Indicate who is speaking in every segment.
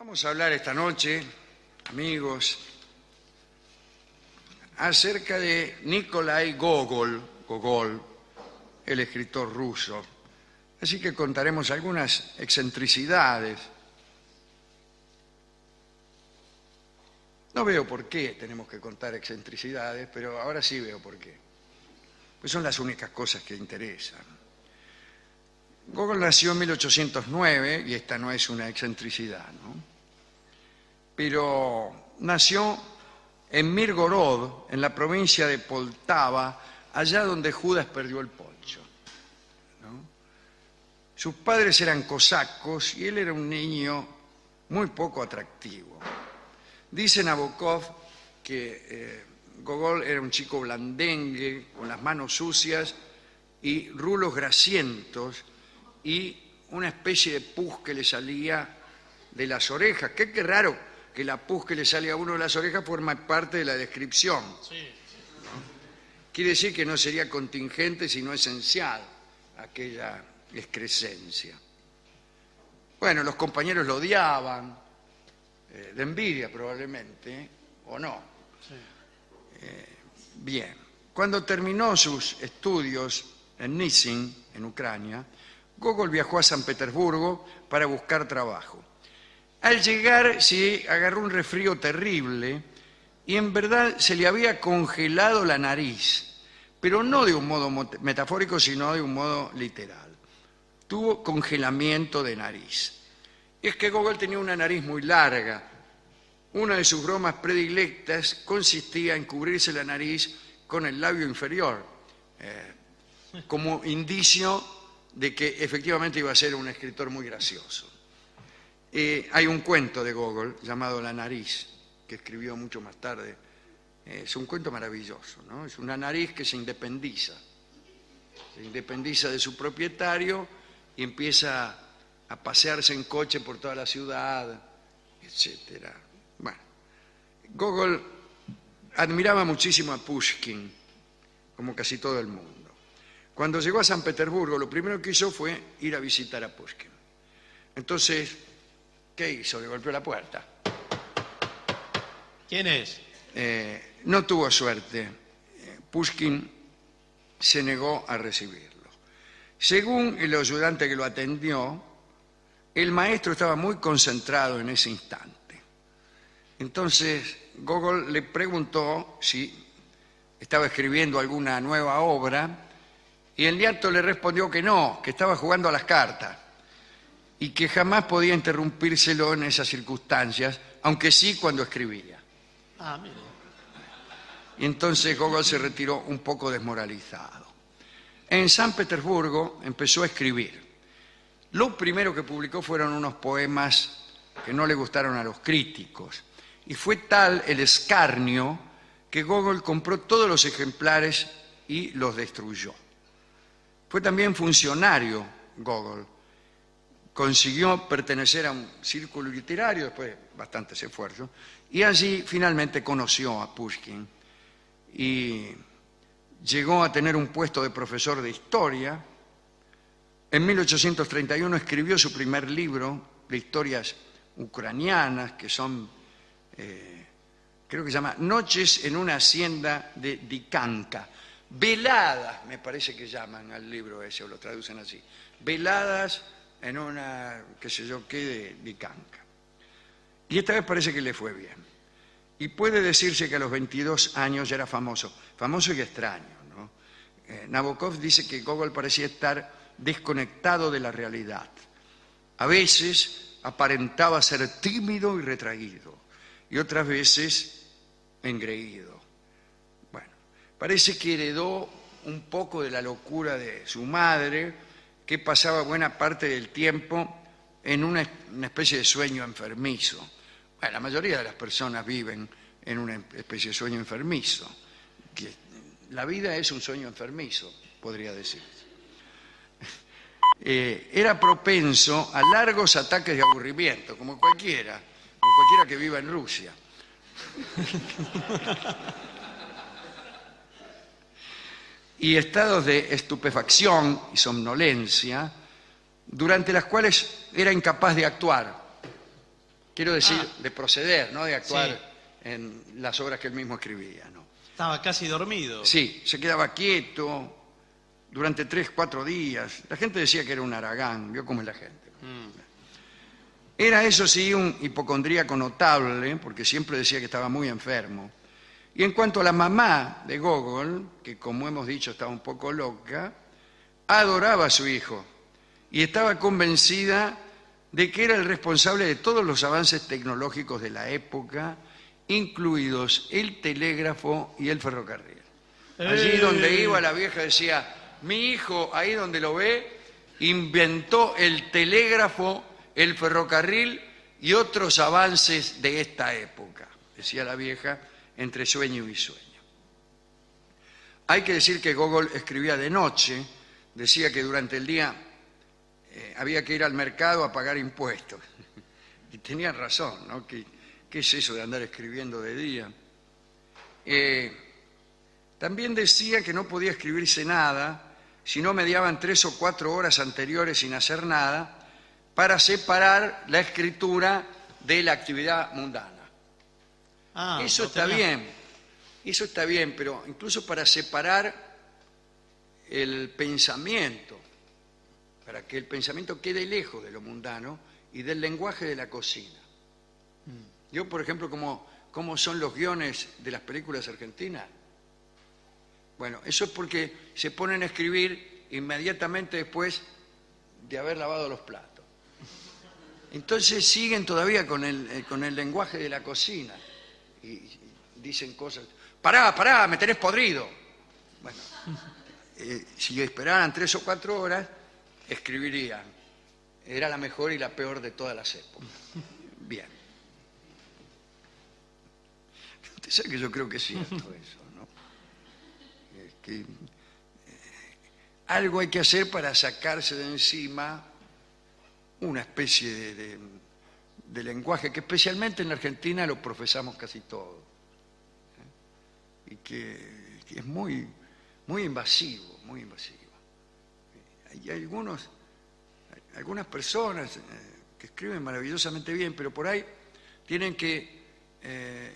Speaker 1: Vamos a hablar esta noche, amigos, acerca de Nikolai Gogol, el escritor ruso. Así que contaremos algunas excentricidades. No veo por qué tenemos que contar excentricidades, pero ahora sí veo por qué. Pues son las únicas cosas que interesan. Gogol nació en 1809, y esta no es una excentricidad, ¿no? Pero nació en Mirgorod, en la provincia de Poltava, allá donde Judas perdió el poncho, ¿no? Sus padres eran cosacos y él era un niño muy poco atractivo. Dice Nabokov que Gogol era un chico blandengue, con las manos sucias y rulos grasientos y una especie de pus que le salía de las orejas. Qué raro que la pus que le sale a uno de las orejas forma parte de la descripción.
Speaker 2: Sí.
Speaker 1: ¿No? Quiere decir que no sería contingente, sino esencial, aquella excrescencia. Bueno, los compañeros lo odiaban, de envidia probablemente, o no.
Speaker 2: Sí.
Speaker 1: Bien, cuando terminó sus estudios en Nizhyn, en Ucrania, Gogol viajó a San Petersburgo para buscar trabajo. Al llegar se agarró un resfrío terrible y en verdad se le había congelado la nariz, pero no de un modo metafórico, sino de un modo literal. Tuvo congelamiento de nariz. Y es que Gogol tenía una nariz muy larga. Una de sus bromas predilectas consistía en cubrirse la nariz con el labio inferior, como indicio de que efectivamente iba a ser un escritor muy gracioso. Hay un cuento de Gogol llamado La nariz, que escribió mucho más tarde. Es un cuento maravilloso, ¿no? Es una nariz que se independiza de su propietario y empieza a pasearse en coche por toda la ciudad, etcétera. Bueno, Gogol admiraba muchísimo a Pushkin, como casi todo el mundo. Cuando llegó a San Petersburgo, lo primero que hizo fue ir a visitar a Pushkin. Entonces, ¿qué hizo? Le golpeó la puerta.
Speaker 2: ¿Quién es?
Speaker 1: No tuvo suerte. Pushkin se negó a recibirlo. Según el ayudante que lo atendió, el maestro estaba muy concentrado en ese instante. Entonces, Gogol le preguntó si estaba escribiendo alguna nueva obra y el niato le respondió que no, que estaba jugando a las cartas y que jamás podía interrumpírselo en esas circunstancias, aunque sí cuando escribía.
Speaker 2: Ah, mire.
Speaker 1: Y entonces Gogol se retiró un poco desmoralizado. En San Petersburgo empezó a escribir. Lo primero que publicó fueron unos poemas que no le gustaron a los críticos. Y fue tal el escarnio que Gogol compró todos los ejemplares y los destruyó. Fue también funcionario Gogol. Consiguió pertenecer a un círculo literario, después de bastantes esfuerzos, y allí finalmente conoció a Pushkin y llegó a tener un puesto de profesor de historia. En 1831 escribió su primer libro de historias ucranianas, que son, creo que se llama Noches en una hacienda de Dikanka. Veladas, me parece que llaman al libro ese, o lo traducen así. Veladas en una, qué sé yo, qué de Dikanka. Y esta vez parece que le fue bien. Y puede decirse que a los 22 años ya era famoso y extraño, ¿no? Nabokov dice que Gogol parecía estar desconectado de la realidad. A veces aparentaba ser tímido y retraído, y otras veces engreído. Bueno, parece que heredó un poco de la locura de su madre, que pasaba buena parte del tiempo en una especie de sueño enfermizo. Bueno, la mayoría de las personas viven en una especie de sueño enfermizo. Que la vida es un sueño enfermizo, podría decirse. Era propenso a largos ataques de aburrimiento, como cualquiera que viva en Rusia. Y estados de estupefacción y somnolencia, durante las cuales era incapaz de actuar. Quiero decir, de proceder, no de actuar
Speaker 2: Sí.
Speaker 1: en las obras que él mismo escribía, ¿no?
Speaker 2: Estaba casi dormido.
Speaker 1: Sí, se quedaba quieto durante 3, 4 días. La gente decía que era un haragán, vio cómo es la gente. Era, eso sí, un hipocondríaco notable, porque siempre decía que estaba muy enfermo. Y en cuanto a la mamá de Gogol, que como hemos dicho estaba un poco loca, adoraba a su hijo y estaba convencida de que era el responsable de todos los avances tecnológicos de la época, incluidos el telégrafo y el ferrocarril. Allí donde iba la vieja decía, mi hijo, ahí donde lo ve, inventó el telégrafo, el ferrocarril y otros avances de esta época, decía la vieja entre sueño y sueño. Hay que decir que Gogol escribía de noche, decía que durante el día había que ir al mercado a pagar impuestos. Y tenía razón, ¿no? ¿Qué es eso de andar escribiendo de día? También decía que no podía escribirse nada si no mediaban 3 o 4 horas anteriores sin hacer nada para separar la escritura de la actividad mundana. Eso está bien, pero incluso para separar el pensamiento, para que el pensamiento quede lejos de lo mundano y del lenguaje de la cocina. Yo, por ejemplo, ¿cómo son los guiones de las películas argentinas? Bueno, eso es porque se ponen a escribir inmediatamente después de haber lavado los platos. Entonces siguen todavía con el lenguaje de la cocina y dicen cosas. Pará, me tenés podrido. Bueno, si esperaran 3 o 4 horas, escribirían. Era la mejor y la peor de todas las épocas. Bien. Usted sabe que yo creo que es cierto eso, ¿no? Que algo hay que hacer para sacarse de encima una especie de lenguaje que especialmente en la Argentina lo profesamos casi todo, y que es muy, muy invasivo, muy invasivo. Hay algunas personas que escriben maravillosamente bien, pero por ahí tienen que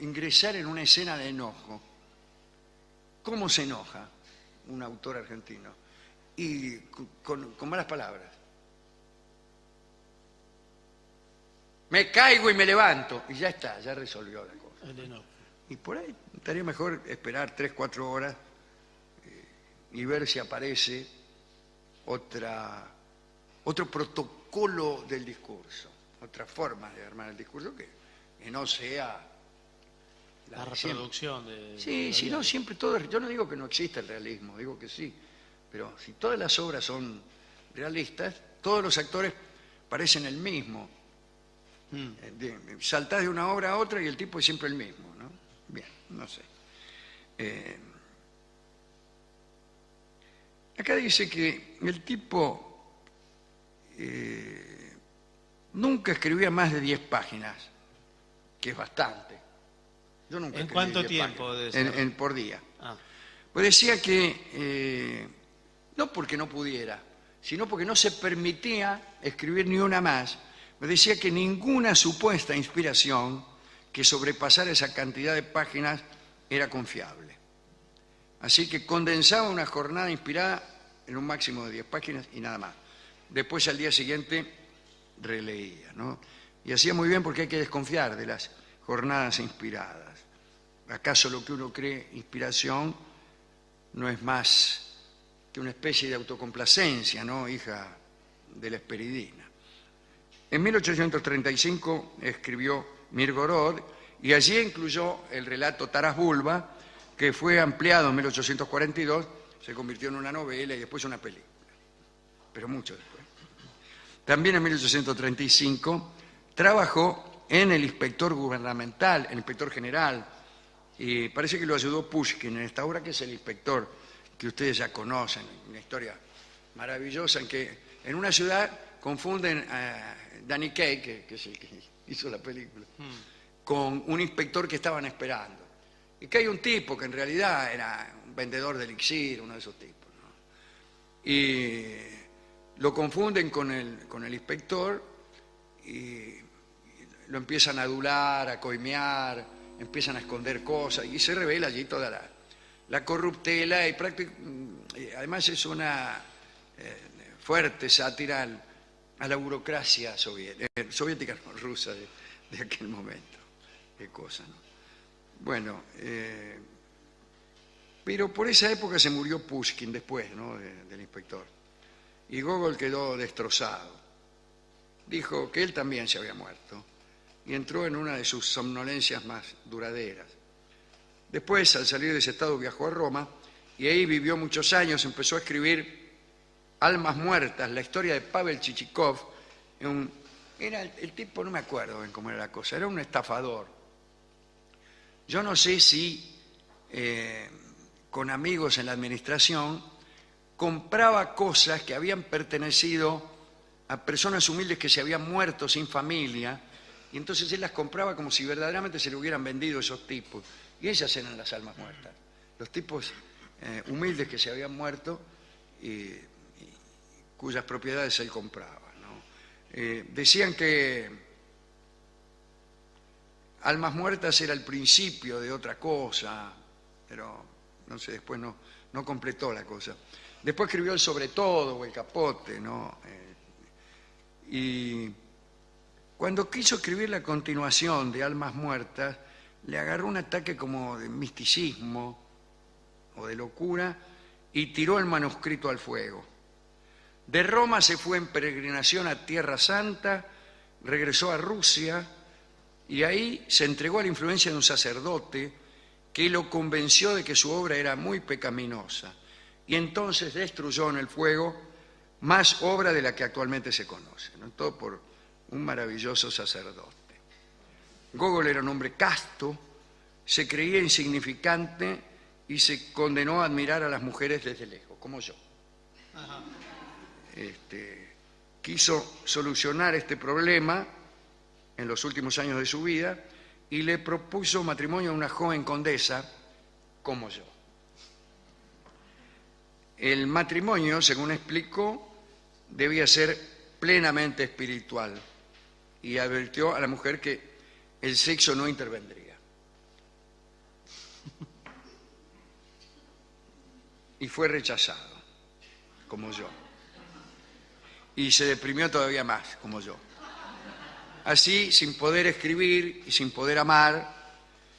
Speaker 1: ingresar en una escena de enojo. ¿Cómo se enoja un autor argentino? Y con malas palabras. Me caigo y me levanto. Y ya está, ya resolvió la cosa. Y por ahí estaría mejor esperar 3, 4 horas y ver si aparece otro protocolo del discurso, otra forma de armar el discurso que no sea
Speaker 2: la reproducción de...
Speaker 1: Sí, si no, siempre todo... Yo no digo que no exista el realismo, digo que sí. Pero si todas las obras son realistas, todos los actores parecen el mismo. Saltás de una obra a otra y el tipo es siempre el mismo, ¿no? Bien, no sé. Acá dice que el tipo nunca escribía más de 10 páginas, que es bastante. Yo nunca
Speaker 2: ¿En cuánto tiempo?
Speaker 1: Por día. Pues decía que no porque no pudiera, sino porque no se permitía escribir ni una más. Me decía que ninguna supuesta inspiración que sobrepasara esa cantidad de páginas era confiable. Así que condensaba una jornada inspirada en un máximo de 10 páginas y nada más. Después al día siguiente releía, ¿no? Y hacía muy bien porque hay que desconfiar de las jornadas inspiradas. ¿Acaso lo que uno cree inspiración no es más que una especie de autocomplacencia, ¿no? Hija de la Esperidina. En 1835 escribió Mirgorod y allí incluyó el relato Taras Bulba, que fue ampliado en 1842, se convirtió en una novela y después una película, pero mucho después. También en 1835 trabajó en El inspector gubernamental, el inspector general, y parece que lo ayudó Pushkin en esta obra, que es El inspector, que ustedes ya conocen, una historia maravillosa en que en una ciudad confunden a Danny Kaye, que es el que hizo la película, con un inspector que estaban esperando. Y que hay un tipo que en realidad era un vendedor de elixir, uno de esos tipos, ¿no? Y lo confunden con el inspector y lo empiezan a adular, a coimear, empiezan a esconder cosas y se revela allí toda la corruptela y además es una fuerte sátira a la burocracia soviética, no, rusa de aquel momento. Qué cosa, ¿no? Bueno, pero por esa época se murió Pushkin después, ¿no?, del inspector. Y Gogol quedó destrozado. Dijo que él también se había muerto y entró en una de sus somnolencias más duraderas. Después, al salir de ese estado, viajó a Roma y ahí vivió muchos años. Empezó a escribir Almas Muertas, la historia de Pavel Chichikov. Era el tipo, no me acuerdo bien cómo era la cosa, era un estafador. Yo no sé si con amigos en la administración compraba cosas que habían pertenecido a personas humildes que se habían muerto sin familia, y entonces él las compraba como si verdaderamente se le hubieran vendido esos tipos. Y ellas eran las almas muertas, los tipos humildes que se habían muerto y cuyas propiedades él compraba, ¿no? Decían que Almas Muertas era el principio de otra cosa, pero no sé, después no completó la cosa. Después escribió el Sobre Todo o el Capote, ¿no? Y cuando quiso escribir la continuación de Almas Muertas, le agarró un ataque como de misticismo o de locura y tiró el manuscrito al fuego. De Roma se fue en peregrinación a Tierra Santa, regresó a Rusia y ahí se entregó a la influencia de un sacerdote que lo convenció de que su obra era muy pecaminosa y entonces destruyó en el fuego más obra de la que actualmente se conoce, ¿no? Todo por un maravilloso sacerdote. Gogol era un hombre casto, se creía insignificante y se condenó a admirar a las mujeres desde lejos, como yo. Quiso solucionar este problema en los últimos años de su vida y le propuso matrimonio a una joven condesa como yo. El matrimonio, según explicó, debía ser plenamente espiritual y advirtió a la mujer que el sexo no intervendría. Y fue rechazado, como yo. Y se deprimió todavía más, como yo. Así, sin poder escribir y sin poder amar,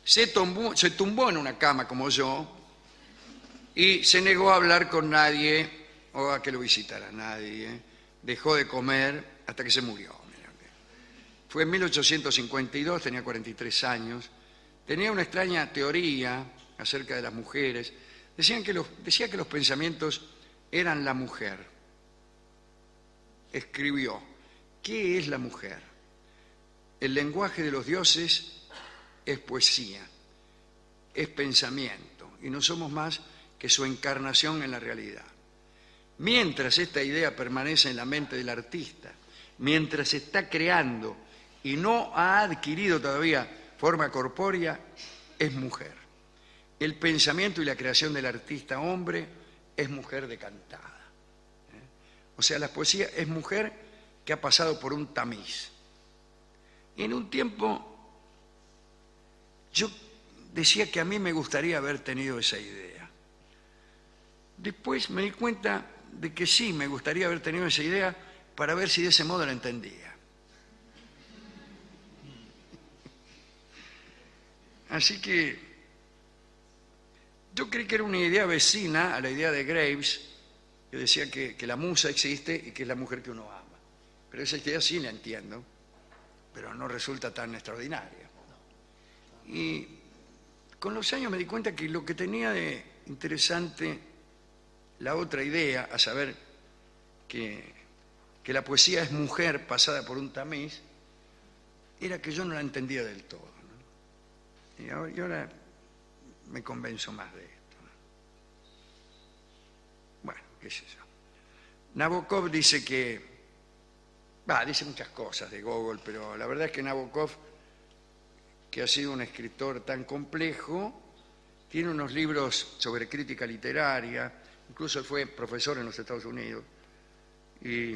Speaker 1: se tumbó en una cama, como yo, y se negó a hablar con nadie o a que lo visitara nadie. Dejó de comer hasta que se murió. Fue en 1852, tenía 43 años. Tenía una extraña teoría acerca de las mujeres. Decía que los pensamientos eran la mujer. Escribió: ¿qué es la mujer? El lenguaje de los dioses es poesía, es pensamiento, y no somos más que su encarnación en la realidad. Mientras esta idea permanece en la mente del artista, mientras está creando y no ha adquirido todavía forma corpórea, es mujer. El pensamiento y la creación del artista hombre es mujer decantada. O sea, la poesía es mujer que ha pasado por un tamiz. Y en un tiempo yo decía que a mí me gustaría haber tenido esa idea. Después me di cuenta de que sí, me gustaría haber tenido esa idea para ver si de ese modo la entendía. Así que yo creí que era una idea vecina a la idea de Graves, que decía que la musa existe y que es la mujer que uno ama. Pero esa idea sí la entiendo, pero no resulta tan extraordinaria. Y con los años me di cuenta que lo que tenía de interesante la otra idea, a saber que la poesía es mujer pasada por un tamiz, era que yo no la entendía del todo, ¿no? Y ahora me convenzo más de esto, ¿no? Bueno, qué sé yo. Nabokov dice dice muchas cosas de Gogol, pero la verdad es que Nabokov, que ha sido un escritor tan complejo, tiene unos libros sobre crítica literaria, incluso él fue profesor en los Estados Unidos, y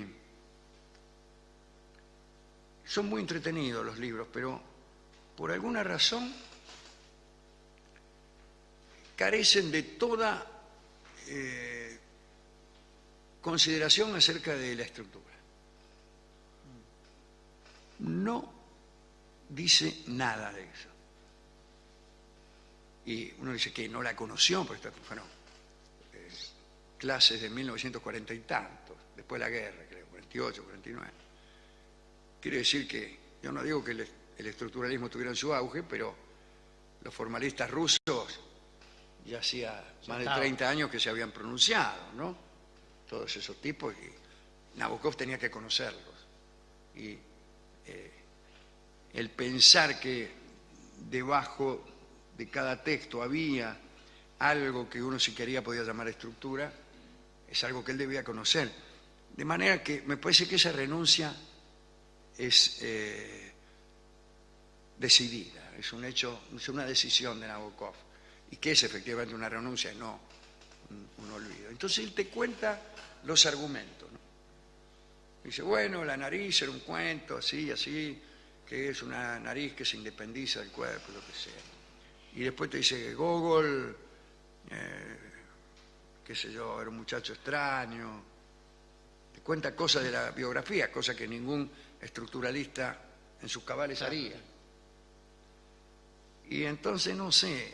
Speaker 1: son muy entretenidos los libros, pero por alguna razón carecen de toda consideración acerca de la estructura. No dice nada de eso. Y uno dice que no la conoció, pero estas fueron clases de 1940 y tantos, después de la guerra, creo, 48, 49. Quiere decir que, yo no digo que el estructuralismo tuviera en su auge, pero los formalistas rusos ya hacía más de 30 años que se habían pronunciado, ¿no? Todos esos tipos, y Nabokov tenía que conocerlos. Y el pensar que debajo de cada texto había algo que uno si quería podía llamar estructura, es algo que él debía conocer. De manera que me parece que esa renuncia es decidida, es un hecho, es una decisión de Nabokov, y que es efectivamente una renuncia y no un olvido. Entonces él te cuenta los argumentos, ¿no? Dice, bueno, la nariz era un cuento, así, así, que es una nariz que se independiza del cuerpo, lo que sea. Y después te dice que Gogol, qué sé yo, era un muchacho extraño. Te cuenta cosas de la biografía, cosas que ningún estructuralista en sus cabales haría. Y entonces, no sé,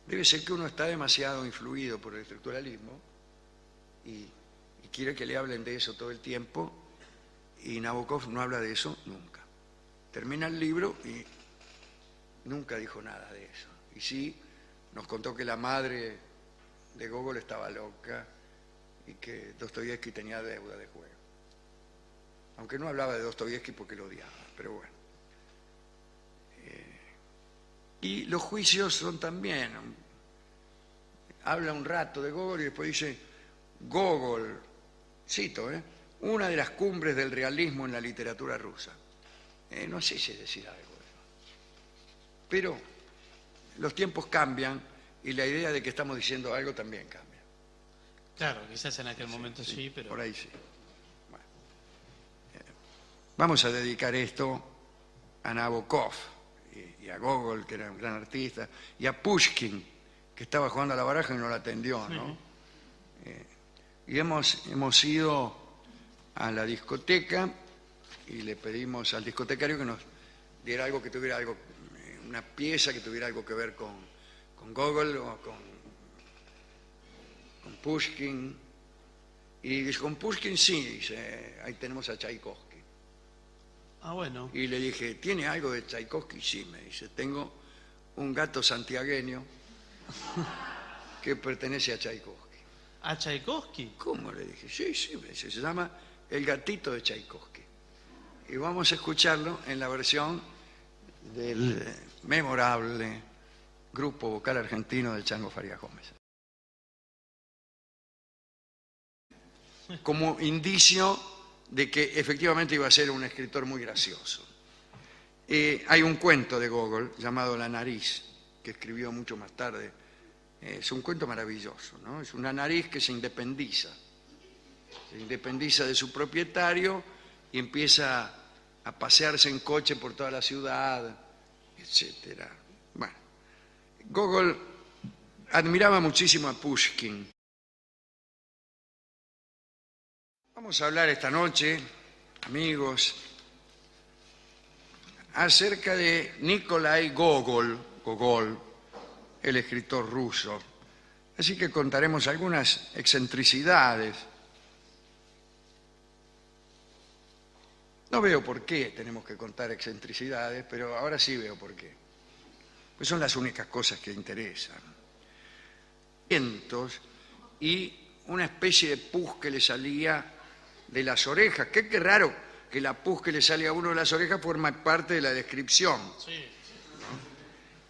Speaker 1: debe ser que uno está demasiado influido por el estructuralismo y quiere que le hablen de eso todo el tiempo, y Nabokov no habla de eso nunca. Termina el libro y nunca dijo nada de eso. Y sí, nos contó que la madre de Gogol estaba loca y que Dostoyevsky tenía deuda de juego. Aunque no hablaba de Dostoyevsky porque lo odiaba, pero bueno. Y los juicios son también, habla un rato de Gogol y después dice, Gogol, cito, una de las cumbres del realismo en la literatura rusa. No sé si decir algo, pero los tiempos cambian y la idea de que estamos diciendo algo también cambia.
Speaker 2: Claro, quizás en aquel momento sí, pero...
Speaker 1: Por ahí sí. Bueno. Vamos a dedicar esto a Nabokov y a Gogol, que era un gran artista, y a Pushkin, que estaba jugando a la baraja y no la atendió, ¿no? Y hemos ido a la discoteca y le pedimos al discotecario que nos diera algo que tuviera algo, una pieza que tuviera algo que ver con Gogol o con Pushkin. Y dice, con Pushkin sí, dice, ahí tenemos a Tchaikovsky.
Speaker 2: Ah, bueno.
Speaker 1: Y le dije, ¿tiene algo de Tchaikovsky? Sí, me dice, tengo un gato santiagueño que pertenece a Tchaikovsky.
Speaker 2: ¿A Tchaikovsky?
Speaker 1: ¿Cómo? Le dije, sí, me dice, se llama El gatito de Tchaikovsky. Y vamos a escucharlo en la versión del memorable grupo vocal argentino del Chango Farías Gómez. Como indicio de que efectivamente iba a ser un escritor muy gracioso. Hay un cuento de Gogol llamado La nariz, que escribió mucho más tarde. Es un cuento maravilloso, ¿no? Es una nariz que se independiza de su propietario y empieza a pasearse en coche por toda la ciudad, etcétera. Bueno, Gogol admiraba muchísimo a Pushkin. Vamos a hablar esta noche, amigos, acerca de Nikolai Gogol, el escritor ruso. Así que contaremos algunas excentricidades. No veo por qué tenemos que contar excentricidades, pero ahora sí veo por qué. Pues son las únicas cosas que interesan. Y una especie de pus que le salía de las orejas. Qué raro que la pus que le sale a uno de las orejas forma parte de la descripción.
Speaker 2: Sí.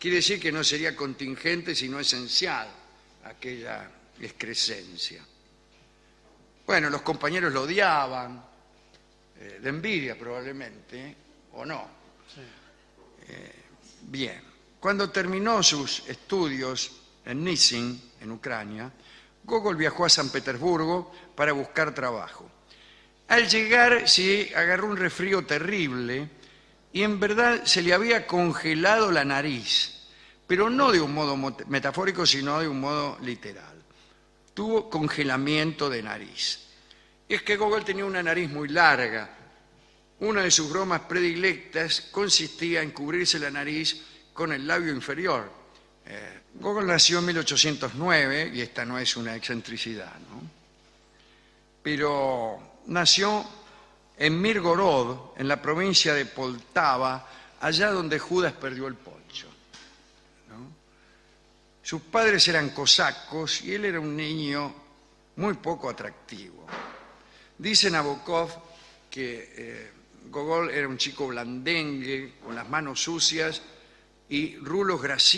Speaker 1: Quiere decir que no sería contingente, sino esencial, aquella excrescencia. Bueno, los compañeros lo odiaban, de envidia probablemente, o no.
Speaker 2: Sí.
Speaker 1: Bien, cuando terminó sus estudios en Nizhyn, en Ucrania, Gogol viajó a San Petersburgo para buscar trabajo. Al llegar se agarró un resfrío terrible y en verdad se le había congelado la nariz, pero no de un modo metafórico, sino de un modo literal. Tuvo congelamiento de nariz. Y es que Gogol tenía una nariz muy larga. Una de sus bromas predilectas consistía en cubrirse la nariz con el labio inferior. Gogol nació en 1809 y esta no es una excentricidad, ¿no? Pero nació en Mirgorod, en la provincia de Poltava, allá donde Judas perdió el poncho, ¿no? Sus padres eran cosacos y él era un niño muy poco atractivo. Dice Nabokov que Gogol era un chico blandengue, con las manos sucias y rulos grasientos.